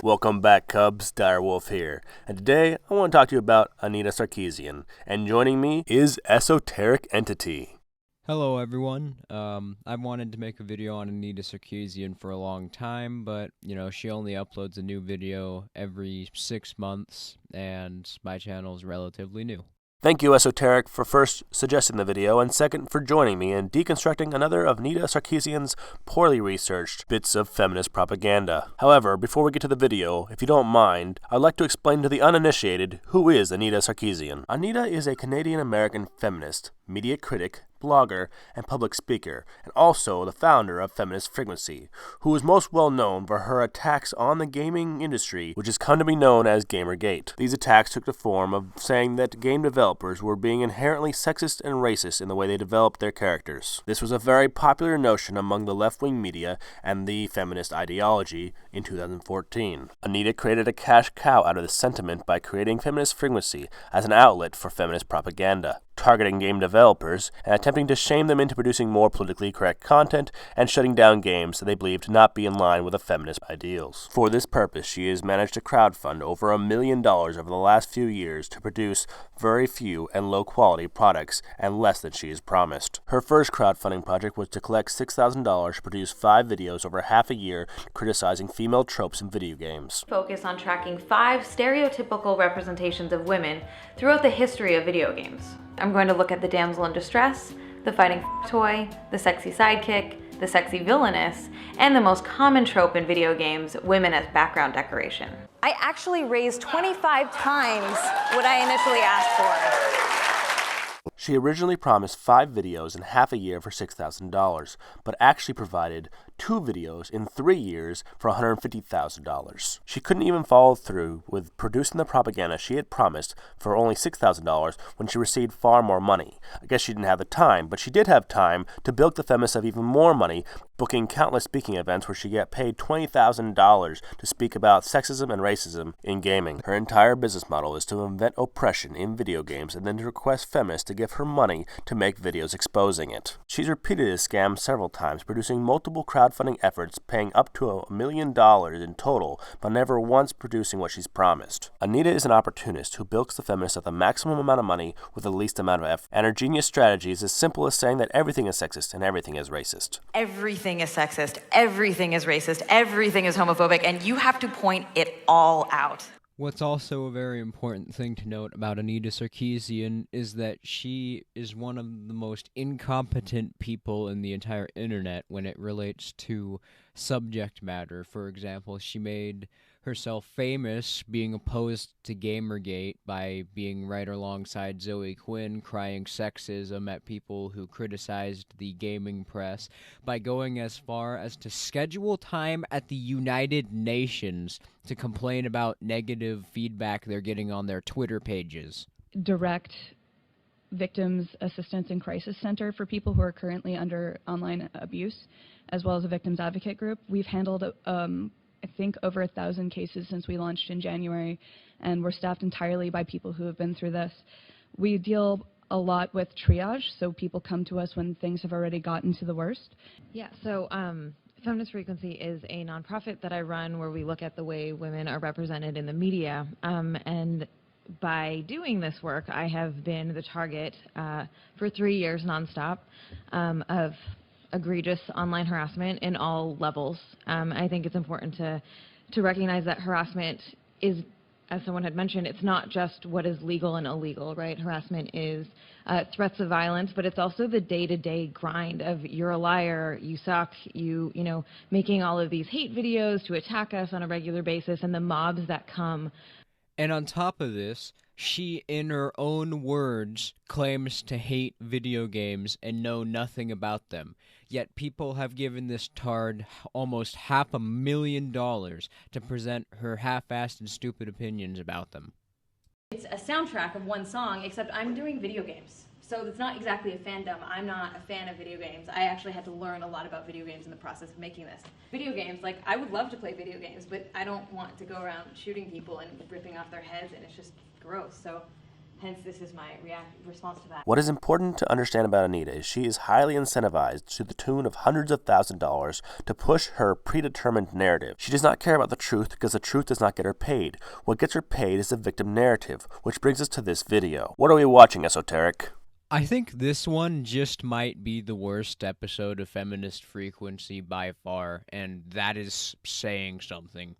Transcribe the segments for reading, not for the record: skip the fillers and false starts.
Welcome back, Cubs. Direwolf here, and today I want to talk to you about Anita Sarkisean, and joining me is Esoteric Entity. Hello everyone. I've wanted to make a video on Anita Sarkisean for a long time, but she only uploads a new video every 6 months, and my channel is relatively new. Thank you, Esoteric, for first suggesting the video, and second for joining me in deconstructing another of Anita Sarkisean's poorly researched bits of feminist propaganda. However, before we get to the video, if you don't mind, I'd like to explain to the uninitiated who is Anita Sarkisean. Anita is a Canadian-American feminist, media critic, blogger, and public speaker, and also the founder of Feminist Frequency, who is most well known for her attacks on the gaming industry, which has come to be known as Gamergate. These attacks took the form of saying that game developers were being inherently sexist and racist in the way they developed their characters. This was a very popular notion among the left-wing media and the feminist ideology in 2014. Anita created a cash cow out of this sentiment by creating Feminist Frequency as an outlet for feminist propaganda, targeting game developers and attempting to shame them into producing more politically correct content and shutting down games that they believe to not be in line with the feminist ideals. For this purpose, she has managed to crowdfund over $1 million over the last few years to produce very few and low-quality products and less than she has promised. Her first crowdfunding project was to collect $6,000 to produce 5 videos over half a year criticizing female tropes in video games. Focus on tracking 5 stereotypical representations of women throughout the history of video games. I'm going to look at the damsel in distress, the fighting toy, the sexy sidekick, the sexy villainess, and the most common trope in video games, women as background decoration. I actually raised 25 times what I initially asked for. She originally promised 5 videos in half a year for $6,000, but actually provided 2 videos in 3 years for $150,000. She couldn't even follow through with producing the propaganda she had promised for only $6,000 when she received far more money. I guess she didn't have the time, but she did have time to bilk the feminists of even more money, booking countless speaking events where she got paid $20,000 to speak about sexism and racism in gaming. Her entire business model is to invent oppression in video games and then to request feminists to give her money to make videos exposing it. She's repeated this scam several times, producing multiple crowdfunding efforts paying up to $1 million in total, but never once producing what she's promised. Anita is an opportunist who bilks the feminists at the maximum amount of money with the least amount of effort, and her genius strategy is as simple as saying that everything is sexist and everything is racist. Everything is sexist, everything is racist, everything is homophobic, and you have to point it all out. What's also a very important thing to note about Anita Sarkisean is that she is one of the most incompetent people in the entire internet when it relates to subject matter. For example, she made herself famous being opposed to Gamergate by being right alongside Zoe Quinn, crying sexism at people who criticized the gaming press, by going as far as to schedule time at the United Nations to complain about negative feedback they're getting on their Twitter pages. Direct victims assistance and crisis center for people who are currently under online abuse, as well as a victims advocate group. We've handled I think over 1,000 cases since we launched in January, and we're staffed entirely by people who have been through this. We deal a lot with triage, so people come to us when things have already gotten to the worst. Yeah, so Feminist Frequency is a nonprofit that I run where we look at the way women are represented in the media, and by doing this work, I have been the target for 3 years nonstop of egregious online harassment in all levels. I think it's important to recognize that harassment is, as someone had mentioned, it's not just what is legal and illegal, right? Harassment is threats of violence, but it's also the day-to-day grind of you're a liar, you suck, you know, making all of these hate videos to attack us on a regular basis, and the mobs that come. And on top of this, she, in her own words, claims to hate video games and know nothing about them. Yet people have given this tard almost $500,000 to present her half-assed and stupid opinions about them. It's a soundtrack of one song, except I'm doing video games. So it's not exactly a fandom. I'm not a fan of video games. I actually had to learn a lot about video games in the process of making this. Video games, like, I would love to play video games, but I don't want to go around shooting people and ripping off their heads, and it's just gross. So Hence, this is my response to that. What is important to understand about Anita is she is highly incentivized to the tune of hundreds of thousands of dollars to push her predetermined narrative. She does not care about the truth because the truth does not get her paid. What gets her paid is the victim narrative, which brings us to this video. What are we watching, Esoteric? I think this one just might be the worst episode of Feminist Frequency by far, and that is saying something.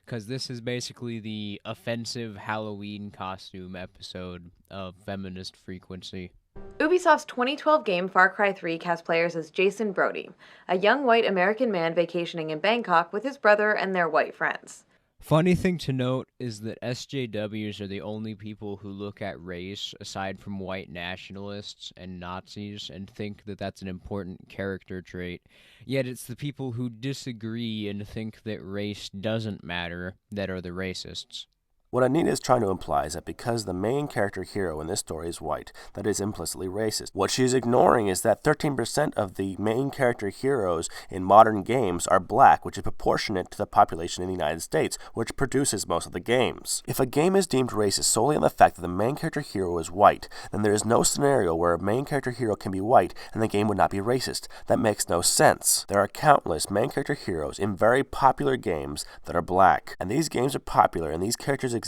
Because this is basically the offensive Halloween costume episode of Feminist Frequency. Ubisoft's 2012 game Far Cry 3 cast players as Jason Brody, a young white American man vacationing in Bangkok with his brother and their white friends. Funny thing to note is that SJWs are the only people who look at race, aside from white nationalists and Nazis, and think that that's an important character trait. Yet it's the people who disagree and think that race doesn't matter that are the racists. What Anita is trying to imply is that because the main character hero in this story is white, that is implicitly racist. What she is ignoring is that 13% of the main character heroes in modern games are black, which is proportionate to the population in the United States, which produces most of the games. If a game is deemed racist solely on the fact that the main character hero is white, then there is no scenario where a main character hero can be white and the game would not be racist. That makes no sense. There are countless main character heroes in very popular games that are black, and these games are popular and these characters exist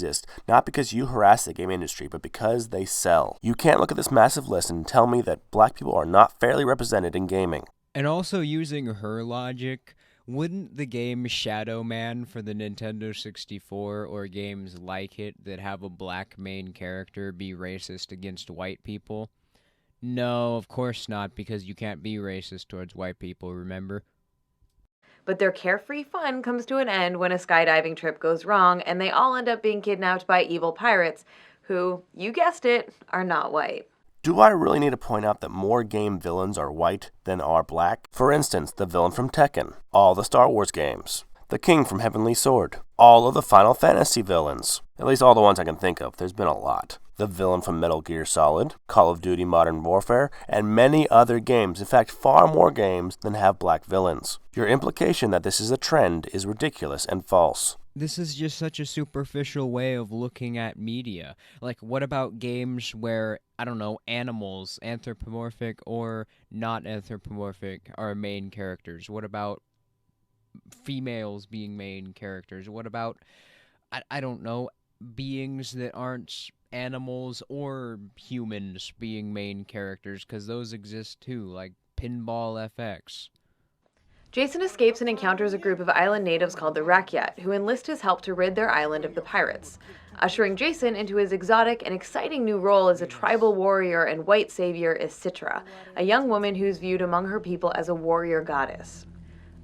not because you harass the game industry, but because they sell. You can't look at this massive list and tell me that black people are not fairly represented in gaming. And also, using her logic, wouldn't the game Shadow Man for the Nintendo 64 or games like it that have a black main character be racist against white people? No, of course not, because you can't be racist towards white people, remember? But their carefree fun comes to an end when a skydiving trip goes wrong and they all end up being kidnapped by evil pirates who, you guessed it, are not white. Do I really need to point out that more game villains are white than are black? For instance, the villain from Tekken, all the Star Wars games, the king from Heavenly Sword, all of the Final Fantasy villains, at least all the ones I can think of. There's been a lot. The villain from Metal Gear Solid, Call of Duty Modern Warfare, and many other games. In fact, far more games than have black villains. Your implication that this is a trend is ridiculous and false. This is just such a superficial way of looking at media. Like, what about games where, I don't know, animals, anthropomorphic or not anthropomorphic, are main characters? What about females being main characters? What about, I don't know, beings that aren't animals or humans being main characters? Because those exist too, like Pinball FX. Jason escapes and encounters a group of island natives called the Rakyat, who enlist his help to rid their island of the pirates, ushering Jason into his exotic and exciting new role as a tribal warrior and white savior Isitra, a young woman who's viewed among her people as a warrior goddess.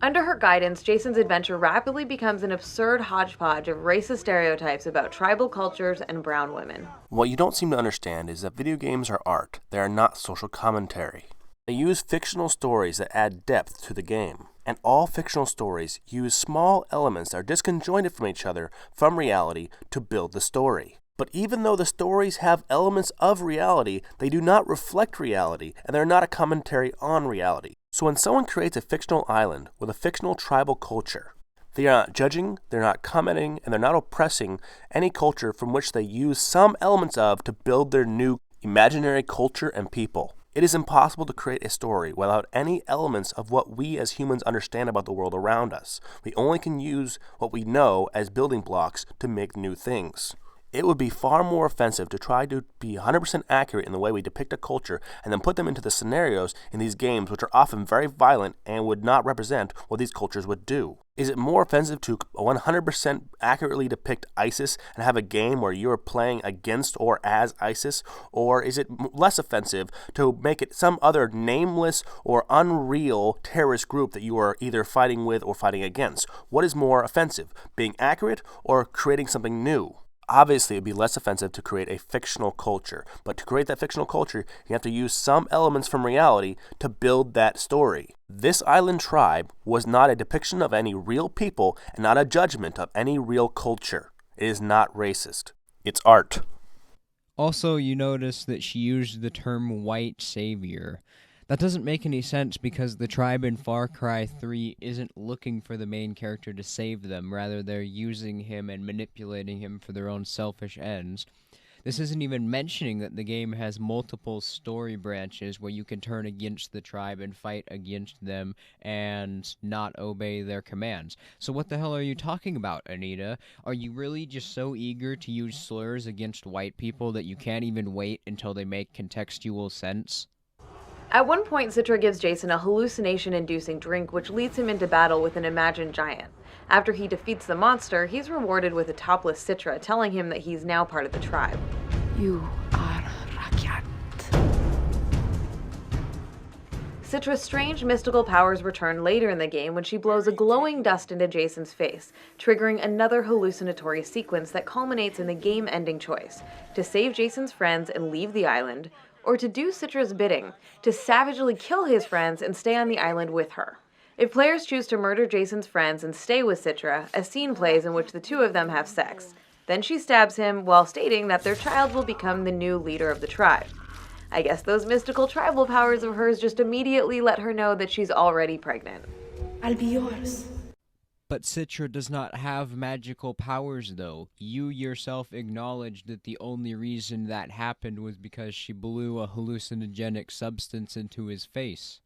Under her guidance, Jason's adventure rapidly becomes an absurd hodgepodge of racist stereotypes about tribal cultures and brown women. What you don't seem to understand is that video games are art. They are not social commentary. They use fictional stories that add depth to the game. And all fictional stories use small elements that are disconjointed from each other from reality to build the story. But even though the stories have elements of reality, they do not reflect reality, and they're not a commentary on reality. So when someone creates a fictional island with a fictional tribal culture, they are not judging, they're not commenting, and they're not oppressing any culture from which they use some elements of to build their new imaginary culture and people. It is impossible to create a story without any elements of what we as humans understand about the world around us. We only can use what we know as building blocks to make new things. It would be far more offensive to try to be 100% accurate in the way we depict a culture and then put them into the scenarios in these games, which are often very violent and would not represent what these cultures would do. Is it more offensive to 100% accurately depict ISIS and have a game where you are playing against or as ISIS? Or is it less offensive to make it some other nameless or unreal terrorist group that you are either fighting with or fighting against? What is more offensive, being accurate or creating something new? Obviously, it would be less offensive to create a fictional culture, but to create that fictional culture, you have to use some elements from reality to build that story. This island tribe was not a depiction of any real people and not a judgment of any real culture. It is not racist. It's art. Also, you notice that she used the term white savior. That doesn't make any sense because the tribe in Far Cry 3 isn't looking for the main character to save them. Rather, they're using him and manipulating him for their own selfish ends. This isn't even mentioning that the game has multiple story branches where you can turn against the tribe and fight against them and not obey their commands. So what the hell are you talking about, Anita? Are you really just so eager to use slurs against white people that you can't even wait until they make contextual sense? At one point, Citra gives Jason a hallucination-inducing drink which leads him into battle with an imagined giant. After he defeats the monster, he's rewarded with a topless Citra, telling him that he's now part of the tribe. You are Rakyat. Citra's strange mystical powers return later in the game when she blows a glowing dust into Jason's face, triggering another hallucinatory sequence that culminates in the game-ending choice: to save Jason's friends and leave the island, or to do Citra's bidding, to savagely kill his friends and stay on the island with her. If players choose to murder Jason's friends and stay with Citra, a scene plays in which the two of them have sex. Then she stabs him while stating that their child will become the new leader of the tribe. I guess those mystical tribal powers of hers just immediately let her know that she's already pregnant. I'll be yours. But Citra does not have magical powers, though. You yourself acknowledged that the only reason that happened was because she blew a hallucinogenic substance into his face.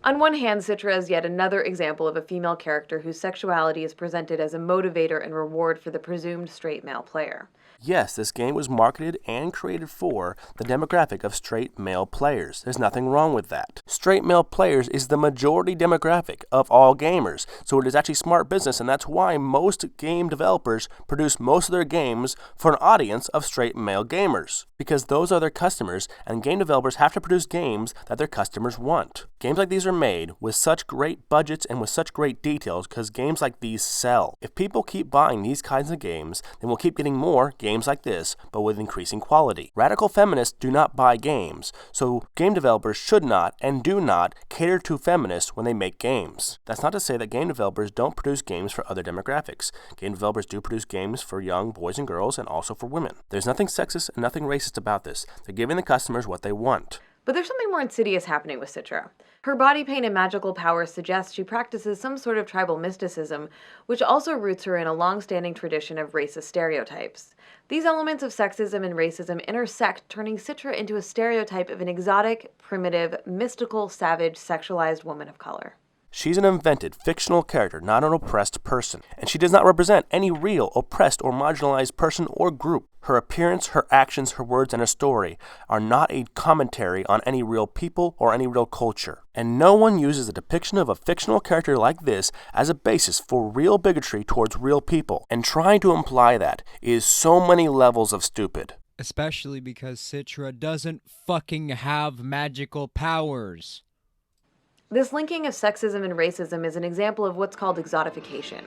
On one hand, Citra is yet another example of a female character whose sexuality is presented as a motivator and reward for the presumed straight male player. Yes, this game was marketed and created for the demographic of straight male players. There's nothing wrong with that. Straight male players is the majority demographic of all gamers, so it is actually smart business, and that's why most game developers produce most of their games for an audience of straight male gamers, because those are their customers, and game developers have to produce games that their customers want. Games like these are made with such great budgets and with such great details because games like these sell. If people keep buying these kinds of games, then we'll keep getting more games like this, but with increasing quality. Radical feminists do not buy games, so game developers should not and do not cater to feminists when they make games. That's not to say that game developers don't produce games for other demographics. Game developers do produce games for young boys and girls and also for women. There's nothing sexist and nothing racist about this. They're giving the customers what they want. But there's something more insidious happening with Citra. Her body paint and magical powers suggest she practices some sort of tribal mysticism, which also roots her in a long-standing tradition of racist stereotypes. These elements of sexism and racism intersect, turning Citra into a stereotype of an exotic, primitive, mystical, savage, sexualized woman of color. She's an invented, fictional character, not an oppressed person, and she does not represent any real, oppressed, or marginalized person or group. Her appearance, her actions, her words, and her story are not a commentary on any real people or any real culture. And no one uses a depiction of a fictional character like this as a basis for real bigotry towards real people, and trying to imply that is so many levels of stupid. Especially because Citra doesn't fucking have magical powers. This linking of sexism and racism is an example of what's called exotification.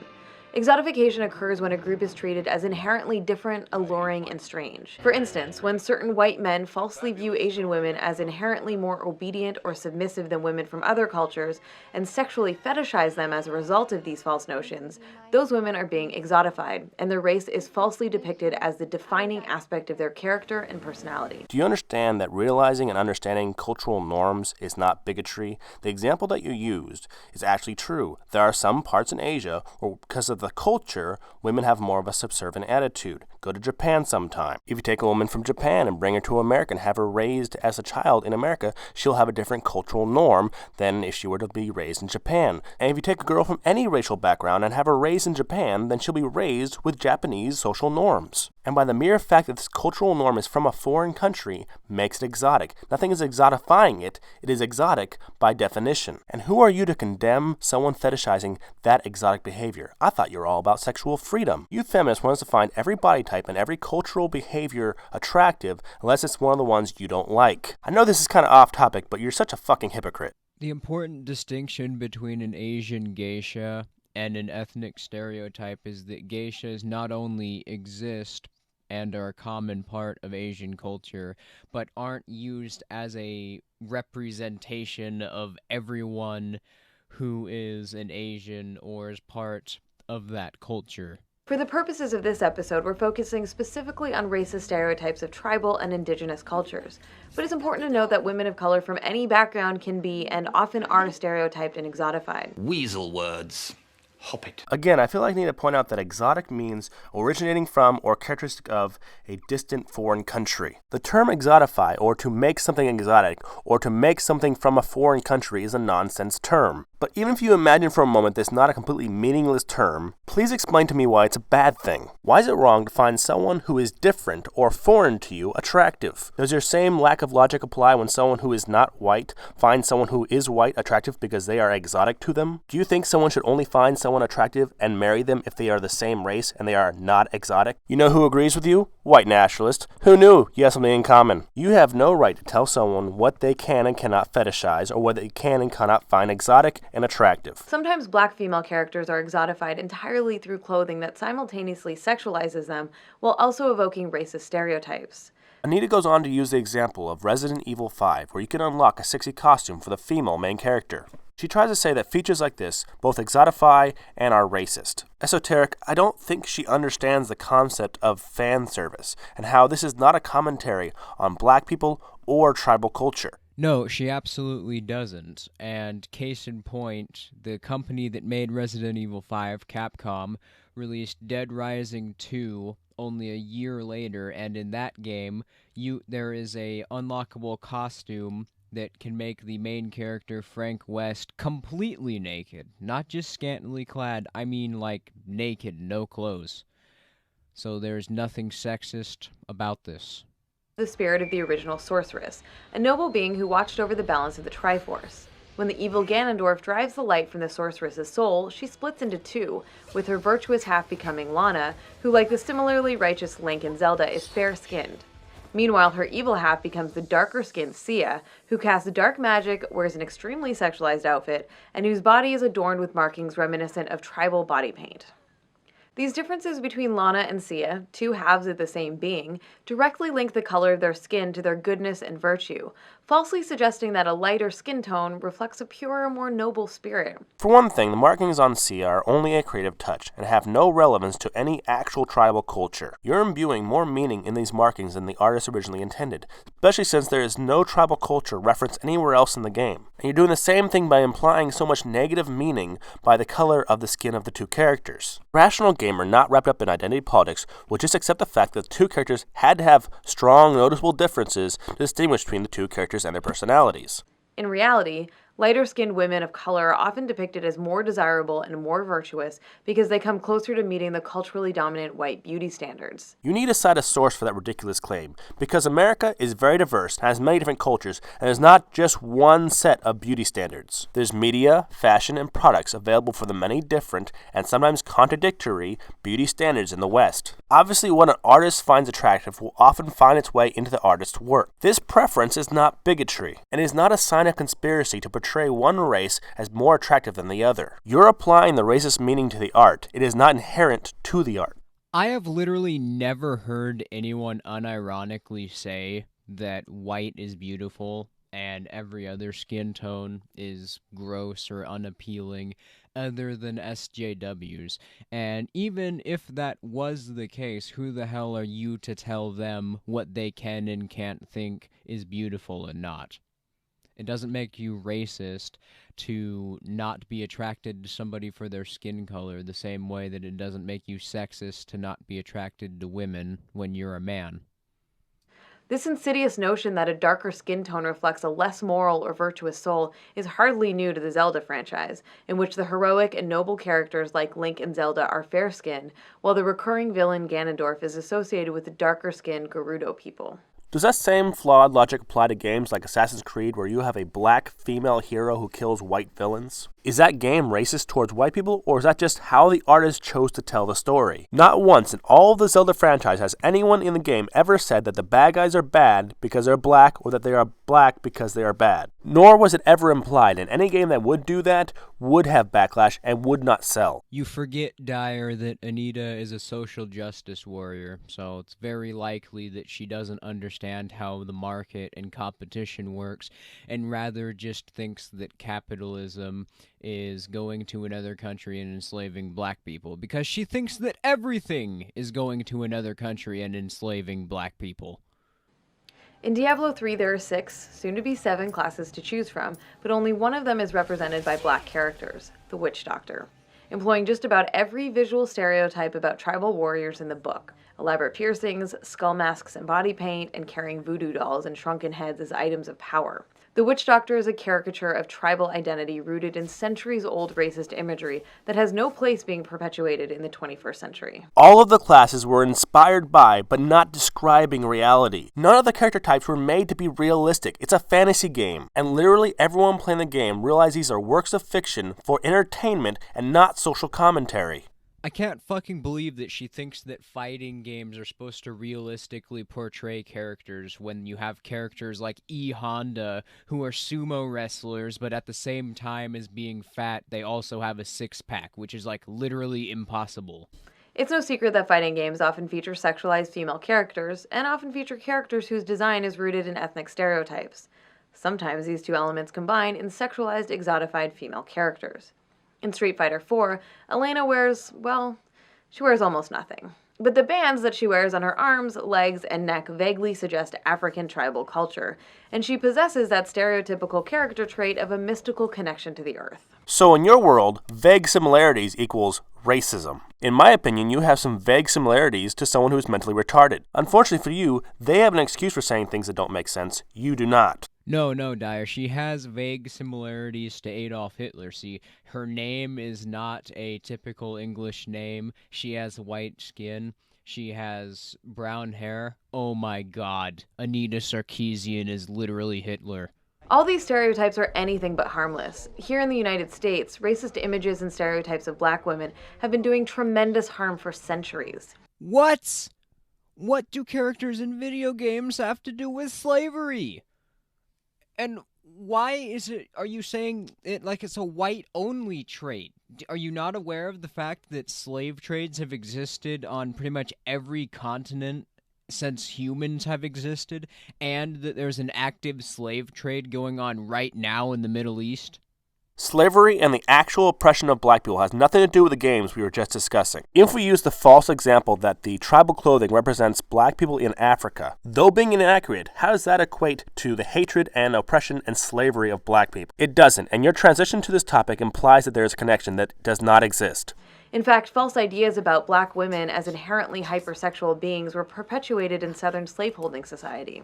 Exotification occurs when a group is treated as inherently different, alluring, and strange. For instance, when certain white men falsely view Asian women as inherently more obedient or submissive than women from other cultures and sexually fetishize them as a result of these false notions, those women are being exotified, and their race is falsely depicted as the defining aspect of their character and personality. Do you understand that realizing and understanding cultural norms is not bigotry? The example that you used is actually true. There are some parts in Asia where, because of the culture, women have more of a subservient attitude. Go to Japan sometime. If you take a woman from Japan and bring her to America and have her raised as a child in America, she'll have a different cultural norm than if she were to be raised in Japan. And if you take a girl from any racial background and have her raised in Japan, then she'll be raised with Japanese social norms. And by the mere fact that this cultural norm is from a foreign country makes it exotic. Nothing is exotifying it. It is exotic by definition. And who are you to condemn someone fetishizing that exotic behavior? I thought you were all about sexual freedom. You feminists want us to find every body type and every cultural behavior attractive unless it's one of the ones you don't like. I know this is kind of off topic, but you're such a fucking hypocrite. The important distinction between an Asian geisha and an ethnic stereotype is that geishas not only exist and are a common part of Asian culture, but aren't used as a representation of everyone who is an Asian or is part of that culture. For the purposes of this episode, we're focusing specifically on racist stereotypes of tribal and indigenous cultures. But it's important to note that women of color from any background can be, and often are, stereotyped and exotified. Weasel words. Hobbit. Again, I feel like I need to point out that exotic means originating from or characteristic of a distant foreign country. The term exotify, or to make something exotic, or to make something from a foreign country is a nonsense term. But even if you imagine for a moment this not a completely meaningless term, please explain to me why it's a bad thing. Why is it wrong to find someone who is different or foreign to you attractive? Does your same lack of logic apply when someone who is not white finds someone who is white attractive because they are exotic to them? Do you think someone should only find someone attractive and marry them if they are the same race and they are not exotic? You know who agrees with you? White nationalists. Who knew you have something in common? You have no right to tell someone what they can and cannot fetishize or what they can and cannot find exotic and attractive. Sometimes black female characters are exotified entirely through clothing that simultaneously sexualizes them while also evoking racist stereotypes. Anita goes on to use the example of Resident Evil 5, where you can unlock a sexy costume for the female main character. She tries to say that features like this both exotify and are racist. Esoteric, I don't think she understands the concept of fan service and how this is not a commentary on black people or tribal culture. No, she absolutely doesn't. And case in point, the company that made Resident Evil 5, Capcom, released Dead Rising 2 only a year later, and in that game, there is a unlockable costume that can make the main character, Frank West, completely naked. Not just scantily clad, I mean like naked, no clothes. So there's nothing sexist about this. The spirit of the original sorceress, a noble being who watched over the balance of the Triforce. When the evil Ganondorf drives the light from the sorceress's soul, she splits into two, with her virtuous half becoming Lana, who, like the similarly righteous Link in Zelda, is fair-skinned. Meanwhile, her evil half becomes the darker-skinned Sia, who casts dark magic, wears an extremely sexualized outfit, and whose body is adorned with markings reminiscent of tribal body paint. These differences between Lana and Sia, two halves of the same being, directly link the color of their skin to their goodness and virtue, falsely suggesting that a lighter skin tone reflects a purer, more noble spirit. For one thing, the markings on Sia are only a creative touch and have no relevance to any actual tribal culture. You're imbuing more meaning in these markings than the artist originally intended, especially since there is no tribal culture referenced anywhere else in the game. And you're doing the same thing by implying so much negative meaning by the color of the skin of the two characters. Rational gamer not wrapped up in identity politics would just accept the fact that the two characters had to have strong, noticeable differences to distinguish between the two characters and their personalities. In reality, lighter-skinned women of color are often depicted as more desirable and more virtuous because they come closer to meeting the culturally dominant white beauty standards. You need to cite a source for that ridiculous claim, because America is very diverse, has many different cultures, and there's not just one set of beauty standards. There's media, fashion, and products available for the many different, and sometimes contradictory, beauty standards in the West. Obviously, what an artist finds attractive will often find its way into the artist's work. This preference is not bigotry, and is not a sign of conspiracy to portray one race as more attractive than the other. You're applying the racist meaning to the art. It is not inherent to the art. I have literally never heard anyone unironically say that white is beautiful and every other skin tone is gross or unappealing other than SJWs. And even if that was the case, who the hell are you to tell them what they can and can't think is beautiful and not? It doesn't make you racist to not be attracted to somebody for their skin color the same way that it doesn't make you sexist to not be attracted to women when you're a man. This insidious notion that a darker skin tone reflects a less moral or virtuous soul is hardly new to the Zelda franchise, in which the heroic and noble characters like Link and Zelda are fair-skinned, while the recurring villain Ganondorf is associated with the darker-skinned Gerudo people. Does that same flawed logic apply to games like Assassin's Creed, where you have a black female hero who kills white villains? Is that game racist towards white people, or is that just how the artist chose to tell the story? Not once in all of the Zelda franchise has anyone in the game ever said that the bad guys are bad because they're black, or that they are black because they are bad. Nor was it ever implied, and any game that would do that would have backlash and would not sell. You forget, Dyer, that Anita is a social justice warrior, so it's very likely that she doesn't understand how the market and competition works, and rather just thinks that capitalism is going to another country and enslaving black people, because she thinks that everything is going to another country and enslaving black people. In Diablo 3 there are 6, soon to be 7 classes to choose from, but only one of them is represented by black characters, the Witch Doctor. employing just about every visual stereotype about tribal warriors in the book. Elaborate piercings, skull masks and body paint, and carrying voodoo dolls and shrunken heads as items of power. The Witch Doctor is a caricature of tribal identity rooted in centuries-old racist imagery that has no place being perpetuated in the 21st century. All of the classes were inspired by, but not describing reality. None of the character types were made to be realistic. It's a fantasy game, and literally everyone playing the game realizes these are works of fiction for entertainment and not social commentary. I can't fucking believe that she thinks that fighting games are supposed to realistically portray characters when you have characters like E. Honda who are sumo wrestlers, but at the same time as being fat, they also have a six-pack, which is like literally impossible. It's no secret that fighting games often feature sexualized female characters, and often feature characters whose design is rooted in ethnic stereotypes. Sometimes these two elements combine in sexualized, exotified female characters. In Street Fighter IV, Elena wears, well, she wears almost nothing. But the bands that she wears on her arms, legs, and neck vaguely suggest African tribal culture, and she possesses that stereotypical character trait of a mystical connection to the earth. So in your world, vague similarities equals racism. In my opinion, you have some vague similarities to someone who is mentally retarded. Unfortunately for you, they have an excuse for saying things that don't make sense. You do not. No, Dyer. She has vague similarities to Adolf Hitler. See, her name is not a typical English name. She has white skin. She has brown hair. Oh my god. Anita Sarkisean is literally Hitler. All these stereotypes are anything but harmless. Here in the United States, racist images and stereotypes of black women have been doing tremendous harm for centuries. What? What do characters in video games have to do with slavery? And why are you saying it like it's a white-only trait? Are you not aware of the fact that slave trades have existed on pretty much every continent since humans have existed, and that there's an active slave trade going on right now in the Middle East? Slavery and the actual oppression of black people has nothing to do with the games we were just discussing. If we use the false example that the tribal clothing represents black people in Africa, though being inaccurate, how does that equate to the hatred and oppression and slavery of black people? It doesn't, and your transition to this topic implies that there is a connection that does not exist. In fact, false ideas about black women as inherently hypersexual beings were perpetuated in Southern slaveholding society.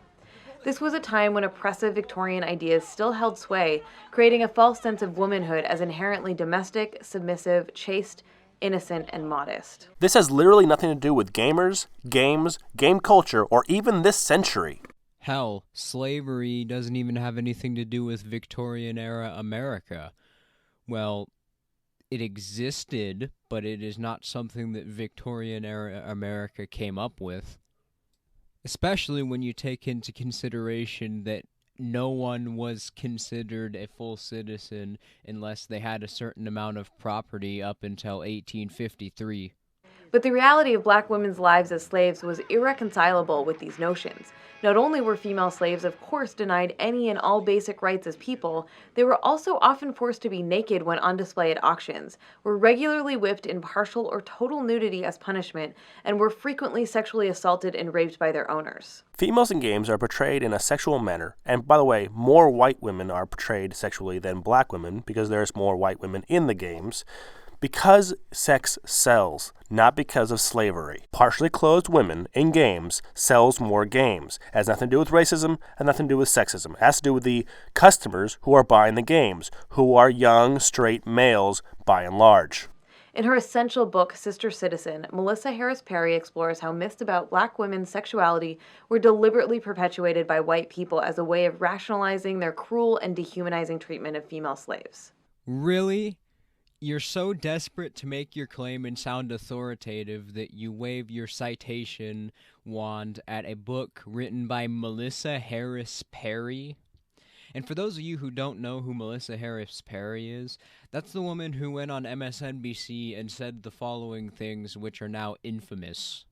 This was a time when oppressive Victorian ideas still held sway, creating a false sense of womanhood as inherently domestic, submissive, chaste, innocent, and modest. This has literally nothing to do with gamers, games, game culture, or even this century. Hell, slavery doesn't even have anything to do with Victorian-era America. Well, it existed, but it is not something that Victorian-era America came up with. Especially when you take into consideration that no one was considered a full citizen unless they had a certain amount of property up until 1853. But the reality of black women's lives as slaves was irreconcilable with these notions. Not only were female slaves, of course, denied any and all basic rights as people, they were also often forced to be naked when on display at auctions, were regularly whipped in partial or total nudity as punishment, and were frequently sexually assaulted and raped by their owners. Females in games are portrayed in a sexual manner, and by the way, more white women are portrayed sexually than black women because there's more white women in the games. Because sex sells, not because of slavery. Partially clothed women in games sells more games. It has nothing to do with racism and nothing to do with sexism. It has to do with the customers who are buying the games, who are young, straight males by and large. In her essential book, Sister Citizen, Melissa Harris Perry explores how myths about black women's sexuality were deliberately perpetuated by white people as a way of rationalizing their cruel and dehumanizing treatment of female slaves. Really? You're so desperate to make your claim and sound authoritative that you wave your citation wand at a book written by Melissa Harris Perry? And for those of you who don't know who Melissa Harris Perry is, that's the woman who went on MSNBC and said the following things which are now infamous.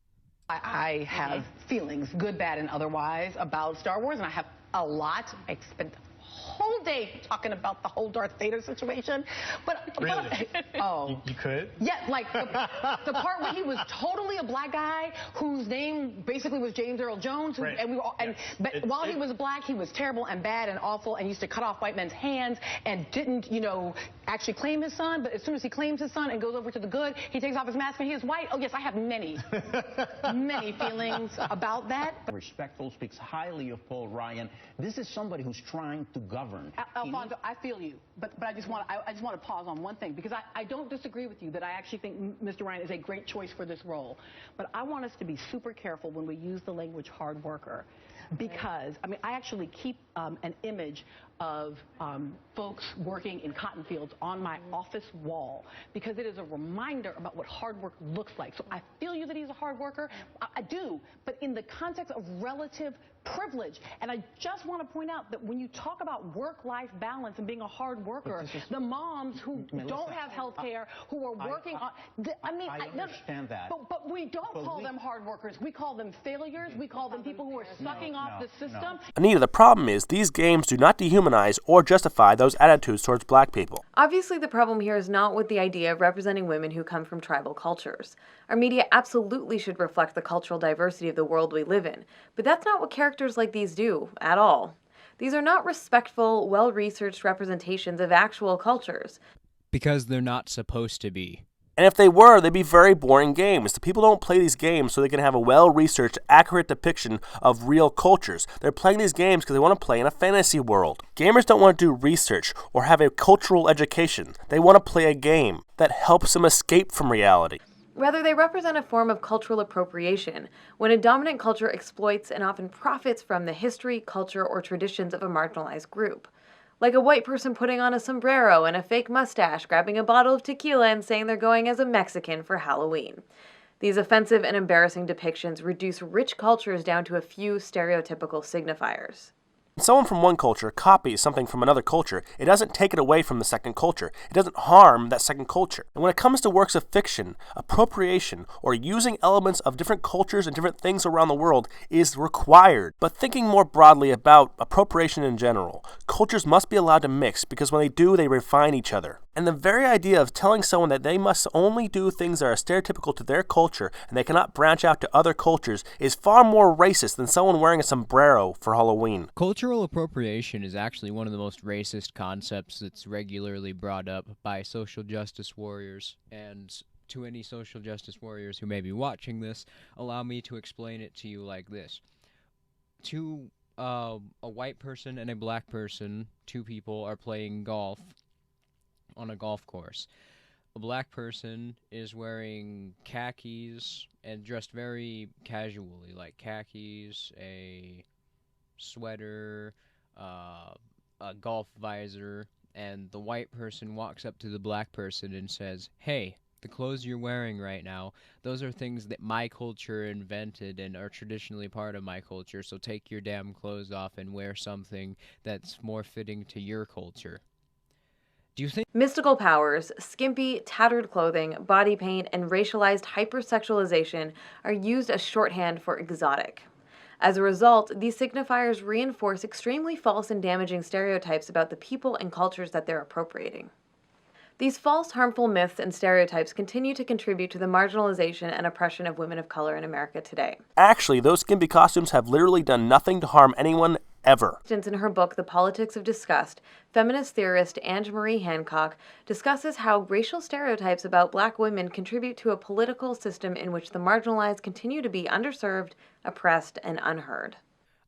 I have feelings, good, bad, and otherwise, about Star Wars, and I have a lot. I spent whole day talking about the whole Darth Vader situation, but really? Oh, you could? Yeah, like the part where he was totally a black guy whose name basically was James Earl Jones, who, right. and we were, and but while he was black, he was terrible and bad and awful, and used to cut off white men's hands and didn't, you know, actually claim his son, but as soon as he claims his son and goes over to the good, he takes off his mask and he is white. Oh, yes, I have many feelings about that. Respectful, speaks highly of Paul Ryan. This is somebody who's trying to govern. Alfonso, I feel you, but I just want to pause on one thing, because I don't disagree with you that I actually think Mr. Ryan is a great choice for this role. But I want us to be super careful when we use the language hard worker, because, I mean, I actually keep an image of folks working in cotton fields on my office wall, because it is a reminder about what hard work looks like. So I feel you that he's a hard worker. I do, but in the context of relative privilege. And I just want to point out that when you talk about work-life balance and being a hard worker, the moms who don't have health care, who are working on... I understand that. But we don't call them hard workers. We call them failures. We call them people who are sucking off the system. Anita, the problem is these games do not dehumanize or justify those attitudes towards black people. Obviously, the problem here is not with the idea of representing women who come from tribal cultures. Our media absolutely should reflect the cultural diversity of the world we live in, but that's not what characters like these do at all. These are not respectful, well-researched representations of actual cultures. Because they're not supposed to be. And if they were, they'd be very boring games. The people don't play these games so they can have a well-researched, accurate depiction of real cultures. They're playing these games because they want to play in a fantasy world. Gamers don't want to do research or have a cultural education. They want to play a game that helps them escape from reality. Rather, they represent a form of cultural appropriation, when a dominant culture exploits and often profits from the history, culture, or traditions of a marginalized group. Like a white person putting on a sombrero and a fake mustache, grabbing a bottle of tequila and saying they're going as a Mexican for Halloween. These offensive and embarrassing depictions reduce rich cultures down to a few stereotypical signifiers. When someone from one culture copies something from another culture, it doesn't take it away from the second culture. It doesn't harm that second culture. And when it comes to works of fiction, appropriation, or using elements of different cultures and different things around the world is required. But thinking more broadly about appropriation in general, cultures must be allowed to mix, because when they do, they refine each other. And the very idea of telling someone that they must only do things that are stereotypical to their culture and they cannot branch out to other cultures is far more racist than someone wearing a sombrero for Halloween. Cultural appropriation is actually one of the most racist concepts that's regularly brought up by social justice warriors. And to any social justice warriors who may be watching this, allow me to explain it to you like this. A white person and a black person, two people, are playing golf on a golf course. A black person is wearing khakis and dressed very casually, like khakis, a sweater, a golf visor, and the white person walks up to the black person and says, "Hey, the clothes you're wearing right now, those are things that my culture invented and are traditionally part of my culture, so take your damn clothes off and wear something that's more fitting to your culture." Do you think mystical powers, skimpy, tattered clothing, body paint, and racialized hypersexualization are used as shorthand for exotic? As a result, these signifiers reinforce extremely false and damaging stereotypes about the people and cultures that they're appropriating. These false, harmful myths and stereotypes continue to contribute to the marginalization and oppression of women of color in America today. Actually, those skimpy costumes have literally done nothing to harm anyone ever. In her book, The Politics of Disgust, feminist theorist Anne-Marie Hancock discusses how racial stereotypes about black women contribute to a political system in which the marginalized continue to be underserved, oppressed, and unheard.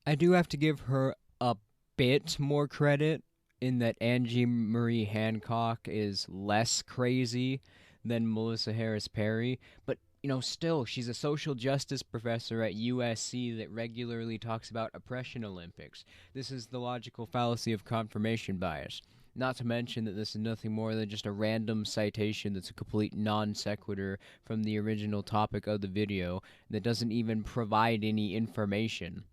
I do have to give her a bit more credit in that Anne-Marie Hancock is less crazy than Melissa Harris Perry, but still, she's a social justice professor at USC that regularly talks about oppression Olympics. This is the logical fallacy of confirmation bias. Not to mention that this is nothing more than just a random citation that's a complete non sequitur from the original topic of the video that doesn't even provide any information.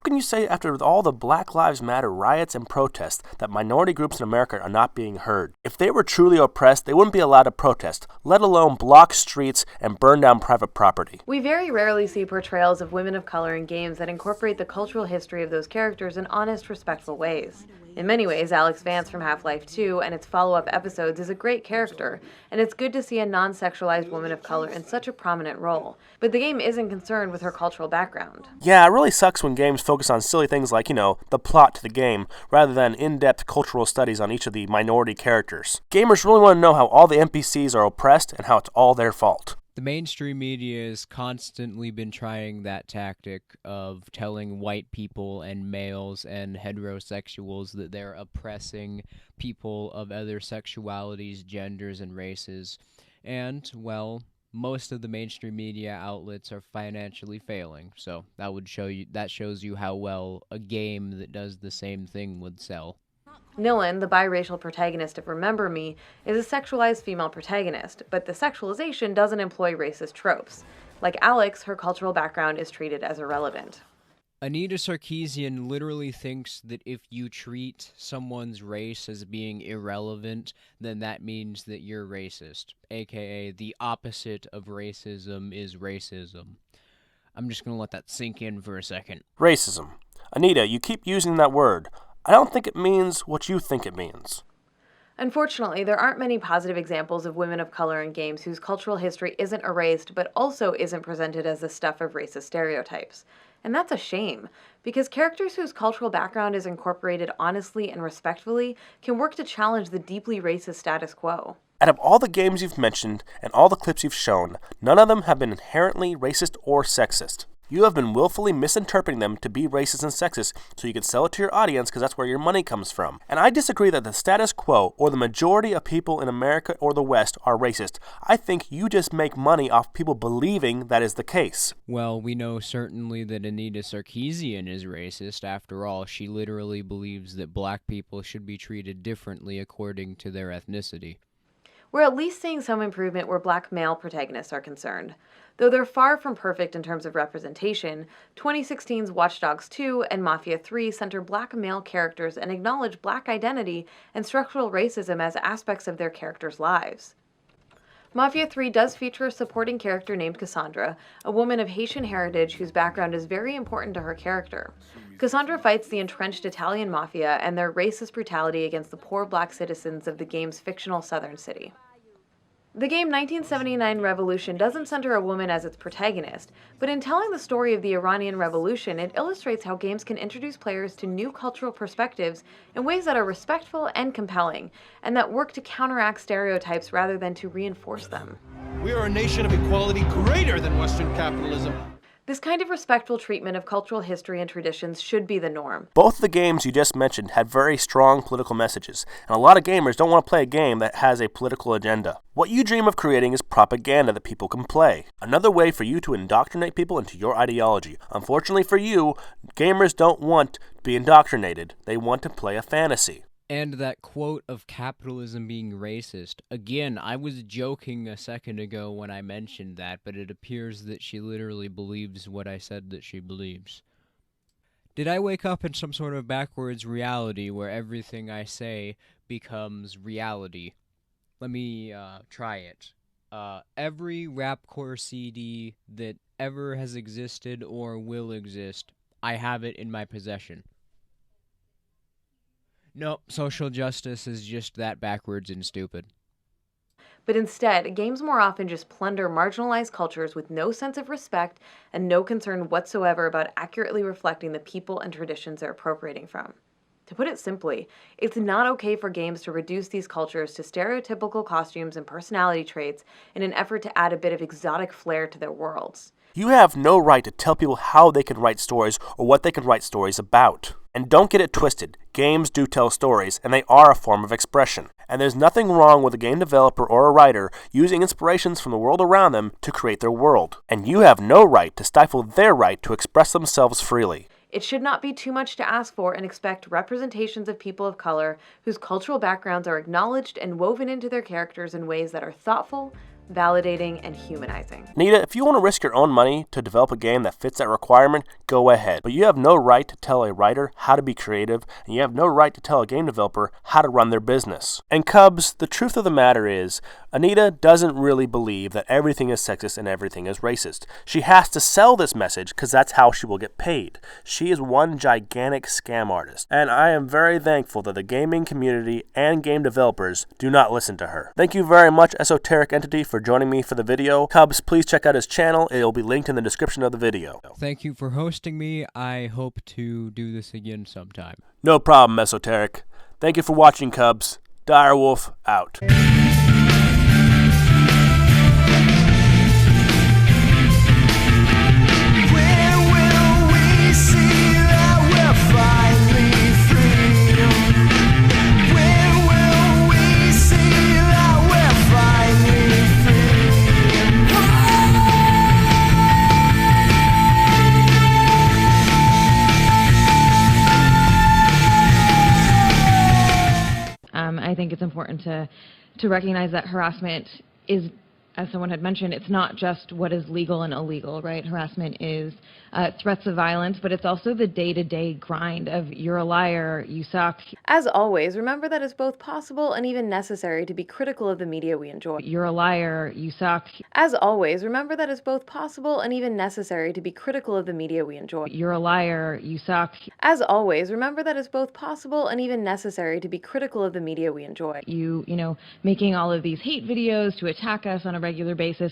How can you say after all the Black Lives Matter riots and protests that minority groups in America are not being heard? If they were truly oppressed, they wouldn't be allowed to protest, let alone block streets and burn down private property. We very rarely see portrayals of women of color in games that incorporate the cultural history of those characters in honest, respectful ways. In many ways, Alex Vance from Half-Life 2 and its follow-up episodes is a great character, and it's good to see a non-sexualized woman of color in such a prominent role. But the game isn't concerned with her cultural background. Yeah, it really sucks when games focus on silly things like, the plot to the game, rather than in-depth cultural studies on each of the minority characters. Gamers really want to know how all the NPCs are oppressed and how it's all their fault. The mainstream media has constantly been trying that tactic of telling white people and males and heterosexuals that they're oppressing people of other sexualities, genders, and races. And, well, most of the mainstream media outlets are financially failing. So that shows you how well a game that does the same thing would sell. Nilin, the biracial protagonist of Remember Me, is a sexualized female protagonist, but the sexualization doesn't employ racist tropes. Like Alex, her cultural background is treated as irrelevant. Anita Sarkisean literally thinks that if you treat someone's race as being irrelevant, then that means that you're racist, aka the opposite of racism is racism. I'm just gonna let that sink in for a second. Racism. Anita, you keep using that word. I don't think it means what you think it means. Unfortunately, there aren't many positive examples of women of color in games whose cultural history isn't erased but also isn't presented as the stuff of racist stereotypes. And that's a shame, because characters whose cultural background is incorporated honestly and respectfully can work to challenge the deeply racist status quo. Out of all the games you've mentioned and all the clips you've shown, none of them have been inherently racist or sexist. You have been willfully misinterpreting them to be racist and sexist so you can sell it to your audience because that's where your money comes from. And I disagree that the status quo or the majority of people in America or the West are racist. I think you just make money off people believing that is the case. Well, we know certainly that Anita Sarkeesian is racist. After all, she literally believes that black people should be treated differently according to their ethnicity. We're at least seeing some improvement where black male protagonists are concerned. Though they're far from perfect in terms of representation, 2016's Watch Dogs 2 and Mafia 3 center black male characters and acknowledge black identity and structural racism as aspects of their characters' lives. Mafia 3 does feature a supporting character named Cassandra, a woman of Haitian heritage whose background is very important to her character. Cassandra fights the entrenched Italian mafia and their racist brutality against the poor black citizens of the game's fictional southern city. The game 1979 Revolution doesn't center a woman as its protagonist, but in telling the story of the Iranian Revolution, it illustrates how games can introduce players to new cultural perspectives in ways that are respectful and compelling, and that work to counteract stereotypes rather than to reinforce them. We are a nation of equality greater than Western capitalism. This kind of respectful treatment of cultural history and traditions should be the norm. Both of the games you just mentioned had very strong political messages, and a lot of gamers don't want to play a game that has a political agenda. What you dream of creating is propaganda that people can play. Another way for you to indoctrinate people into your ideology. Unfortunately for you, gamers don't want to be indoctrinated. They want to play a fantasy. And that quote of capitalism being racist. Again, I was joking a second ago when I mentioned that, but it appears that she literally believes what I said that she believes. Did I wake up in some sort of backwards reality where everything I say becomes reality? Let me try it. Every rapcore CD that ever has existed or will exist, I have it in my possession. Nope, social justice is just that backwards and stupid. But instead, games more often just plunder marginalized cultures with no sense of respect and no concern whatsoever about accurately reflecting the people and traditions they're appropriating from. To put it simply, it's not okay for games to reduce these cultures to stereotypical costumes and personality traits in an effort to add a bit of exotic flair to their worlds. You have no right to tell people how they can write stories or what they can write stories about. And don't get it twisted. Games do tell stories, and they are a form of expression. And there's nothing wrong with a game developer or a writer using inspirations from the world around them to create their world. And you have no right to stifle their right to express themselves freely. It should not be too much to ask for and expect representations of people of color whose cultural backgrounds are acknowledged and woven into their characters in ways that are thoughtful, validating, and humanizing. Anita, if you want to risk your own money to develop a game that fits that requirement, go ahead. But you have no right to tell a writer how to be creative, and you have no right to tell a game developer how to run their business. And Cubs, the truth of the matter is, Anita doesn't really believe that everything is sexist and everything is racist. She has to sell this message because that's how she will get paid. She is one gigantic scam artist, and I am very thankful that the gaming community and game developers do not listen to her. Thank you very much, Esoteric Entity, for joining me for the video. Cubs, please check out his channel. It will be linked in the description of the video. Thank you for hosting me. I hope to do this again sometime. No problem, Esoteric. Thank you for watching, Cubs. Direwolf out. I think it's important to recognize that harassment is, as someone had mentioned, it's not just what is legal and illegal, right? Harassment is threats of violence, but it's also the day-to-day grind of you're a liar, you suck. As always, remember that it's both possible and even necessary to be critical of the media we enjoy. You're a liar, you suck. As always, remember that it's both possible and even necessary to be critical of the media we enjoy. You're a liar, you suck. As always, remember that it's both possible and even necessary to be critical of the media we enjoy. You know, making all of these hate videos to attack us on a regular basis.